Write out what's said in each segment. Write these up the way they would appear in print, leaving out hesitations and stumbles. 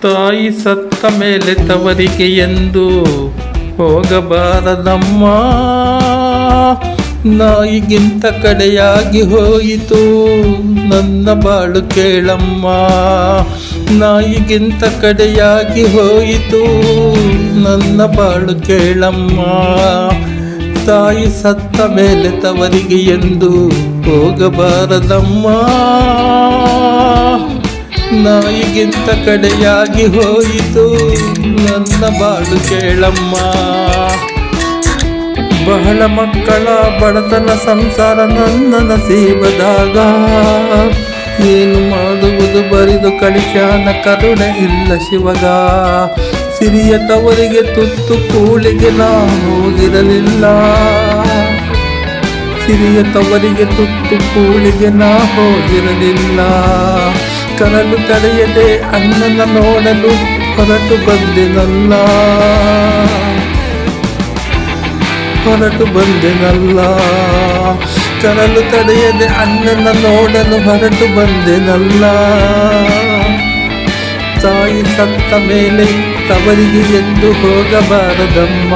ತಾಯಿ ಸತ್ತ ಮೇಲೆ ತವರಿಗೆ ಎಂದು ಹೋಗಬಾರದಮ್ಮ. ನಾಯಿಗಿಂತ ಕಡೆಯಾಗಿ ಹೋಯಿತು ನನ್ನ ಬಾಳು ಕೇಳಮ್ಮ. ನಾಯಿಗಿಂತ ಕಡೆಯಾಗಿ ಹೋಯಿತು ನನ್ನ ಬಾಳು ಕೇಳಮ್ಮ. ತಾಯಿ ಸತ್ತ ಮೇಲೆ ತವರಿಗೆ ಎಂದು ಹೋಗಬಾರದಮ್ಮ. ನಾಯಿಗಿಂತ ಕಡೆಯಾಗಿ ಹೋಯಿತು ನನ್ನ ಬಾಳು ಕೇಳಮ್ಮ. ಬಹಳ ಮಕ್ಕಳ ಬಡತನ ಸಂಸಾರ ನನ್ನ ನಸೀಬದಾಗ, ಏನು ಮಾಡುವುದು ಬರಿದು ಕಳಿಸ್ಯಾನ ಕರುಣೆ ಇಲ್ಲ ಶಿವಗ. ಸಿರಿಯ ತವರಿಗೆ ತುತ್ತು ಕೂಳಿಗೆ ನಾ ಹೋಗಿರಲಿಲ್ಲ. ಸಿರಿಯ ತವರಿಗೆ ತುತ್ತು ಕೂಳಿಗೆ ನಾ ಹೋಗಿರಲಿಲ್ಲ. ಕರಲು ತಡೆಯದೆ ಅಣ್ಣನ ನೋಡಲು ಹೊರಟು ಬಂದೆನಲ್ಲ. ಹೊರಟು ಬಂದೆನಲ್ಲ. ಕರಲು ತಡೆಯದೆ ಅಣ್ಣನ ನೋಡಲು ಹೊರಟು ಬಂದೆನಲ್ಲ. ತಾಯಿ ಸತ್ತ ಮೇಲೆ ತವರಿಗೆ ಎಂದು ಹೋಗಬಾರದಮ್ಮ.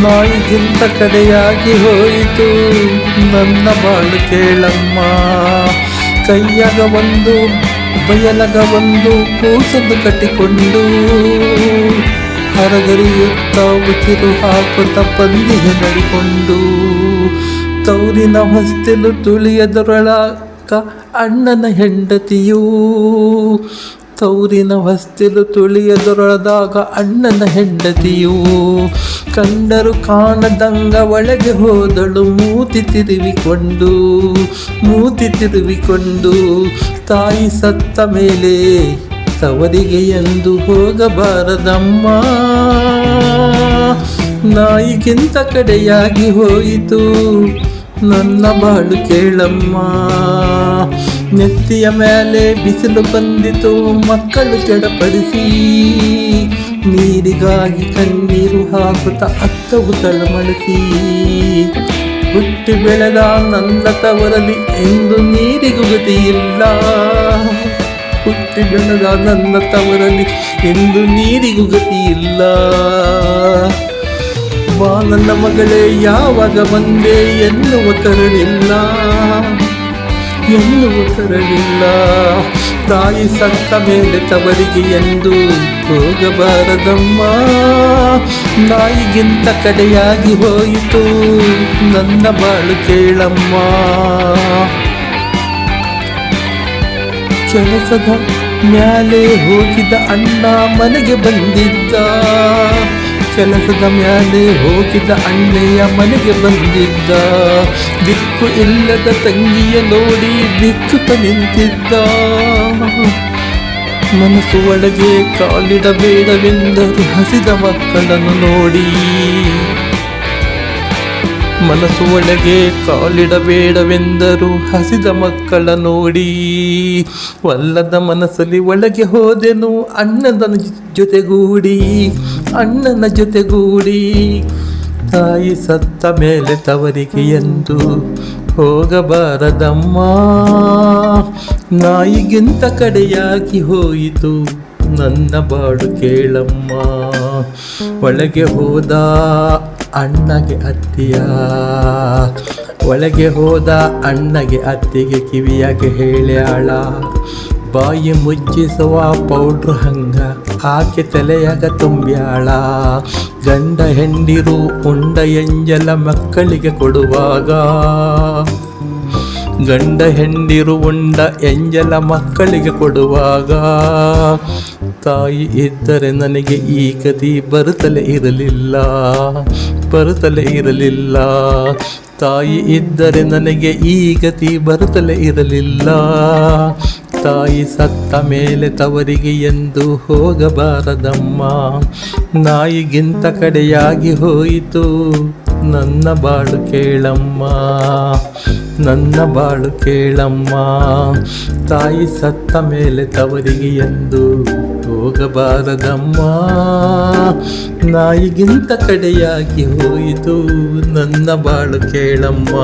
ನಾಯಿಗಿಂತ ಕಡೆಯಾಗಿ ಹೋಯಿತು ನನ್ನ ಬಾಳು ಕೇಳಮ್ಮ. ಕೈಯಾಗ ಒಂದು ಬಯಲಗ ಒಂದು ಕೂಸನ್ನು ಕಟ್ಟಿಕೊಂಡು ಹರಗರಿಯುತ್ತ ಉಸಿರು ಹಾಕುತ್ತ ಬಂದಿಗೆ ನಡಿಕೊಂಡು, ತೌರಿನ ಹೊಸ್ತಿಲು ತುಳಿಯದರೊಳಗ ಅಣ್ಣನ ಹೆಂಡತಿಯೂ. ತೌರಿನ ಹೊಸ್ತಿಲು ತುಳಿಯದೊರಳದಾಗ ಅಣ್ಣನ ಹೆಂಡತಿಯು. ಕಂಡರು ಕಾಣದಂಗ ಒಳಗೆ ಹೋದಳು ಮೂತಿ ತಿರುವಿಕೊಂಡು. ತಾಯಿ ಸತ್ತ ಮೇಲೆ ತವರಿಗೆ ಎಂದು ಹೋಗಬಾರದಮ್ಮ. ನಾಯಿಗಿಂತ ಕಡೆಯಾಗಿ ಹೋಯಿತು ನನ್ನ ಬಾಳು ಕೇಳಮ್ಮ. ನೆತ್ತಿಯ ಮೇಲೆ ಬಿಸಿಲು ಬಂದಿತು ಮಕ್ಕಳು ಕೆಡಪಡಿಸಿ, ನೀರಿಗಾಗಿ ಕಣ್ಣೀರು ಹಾಕುತ್ತ ಅತ್ತವು ತಳಮಳಿಸಿ. ಹುಟ್ಟಿ ಬೆಳೆದ ನನ್ನ ತವರಲ್ಲಿ ಎಂದು ನೀರಿಗೂ ಗತಿಯಿಲ್ಲ. ಹುಟ್ಟಿ ಬೆಳೆದ ನನ್ನ ತವರಲ್ಲಿ ಎಂದು ನೀರಿಗೂ ಗತಿಯಿಲ್ಲ. ಬಾ ನನ್ನ ಮಗಳೇ ಯಾವಾಗ ಬಂದೆ ಎನ್ನುವ ಕರಳಿಲ್ಲ. ತಾಯಿ ಸತ್ತ ಮೇಲೆ ತವರಿಗೆ ಎಂದು ಹೋಗಬಾರದಮ್ಮ. ನಾಯಿಗಿಂತ ಕಡೆಯಾಗಿ ಹೋಯಿತು ನನ್ನ ಬಾಳು ಕೇಳಮ್ಮ. ಕೆಲಸದ ಮ್ಯಾಲೆ ಹೋಗಿದ ಅಣ್ಣ ಮನೆಗೆ ಬಂದಿದ್ದ. ಕೆಲಸದ ಮ್ಯಾಲೆ ಹೋಗಿದ ಅಣ್ಣೆಯ ಮನೆಗೆ ಬಂದಿದ್ದ. ದಿಕ್ಕು ಇಲ್ಲದ ತಂಗಿಯ ನೋಡಿ ಬಿಕ್ಕುತ್ತ ನಿಂತಿದ್ದ. ಮನಸ್ಸು ಒಳಗೆ ಕಾಲಿಡಬೇಡವೆಂದರು ಹಸಿದ ಮಕ್ಕಳನ್ನು ನೋಡಿ. ಮನಸ್ಸು ಒಳಗೆ ಕಾಲಿಡಬೇಡವೆಂದರು ಹಸಿದ ಮಕ್ಕಳ ನೋಡಿ. ಒಲ್ಲದ ಮನಸ್ಸಲ್ಲಿ ಒಳಗೆ ಹೋದೆನು ಅಣ್ಣನ ಜೊತೆಗೂಡಿ. ತಾಯಿ ಸತ್ತ ಮೇಲೆ ತವರಿಗೆ ಎಂದು ಹೋಗಬಾರದಮ್ಮ. ನಾಯಿಗಿಂತ ಕಡೆಯಾಗಿ ಹೋಯಿತು ನನ್ನ ಬಾಳು ಕೇಳಮ್ಮ. ಒಳಗೆ ಹೋದ ಅಣ್ಣಗೆ ಅತ್ತಿಗೆ ಕಿವಿಯಾಗೆ ಹೇಳ್ಯಾಳ, ಬಾಯಿ ಮುಚ್ಚಿಸುವ ಪೌಡ್ರು ಹಂಗ ಆಕೆ ತಲೆಯಾಗ ತುಂಬ್ಯಾಳ. ಗಂಡ ಹೆಂಡಿರು ಉಂಡ ಎಂಜಲ ಮಕ್ಕಳಿಗೆ ಕೊಡುವಾಗ. ಗಂಡ ಹೆಂಡಿರು ಉಂಡ ಎಂಜಲ ಮಕ್ಕಳಿಗೆ ಕೊಡುವಾಗ. ತಾಯಿ ಇದ್ದರೆ ನನಗೆ ಈ ಗತಿ ಬರುತ್ತಲೇ ಇರಲಿಲ್ಲ. ತಾಯಿ ಇದ್ದರೆ ನನಗೆ ಈ ಗತಿ ಬರುತ್ತಲೇ ಇರಲಿಲ್ಲ. ತಾಯಿ ಸತ್ತ ಮೇಲೆ ತವರಿಗೆ ಎಂದು ಹೋಗಬಾರದಮ್ಮ. ನಾಯಿಗಿಂತ ಕಡೆಯಾಗಿ ಹೋಯಿತು ನನ್ನ ಬಾಳು ಕೇಳಮ್ಮ. ತಾಯಿ ಸತ್ತ ಮೇಲೆ ತವರಿಗೆ ಎಂದು ಹೋಗಬಾರದಮ್ಮ. ನಾಯಿಗಿಂತ ಕಡೆಯಾಗಿ ಹೋಯಿತು ನನ್ನ ಬಾಳು ಕೇಳಮ್ಮ.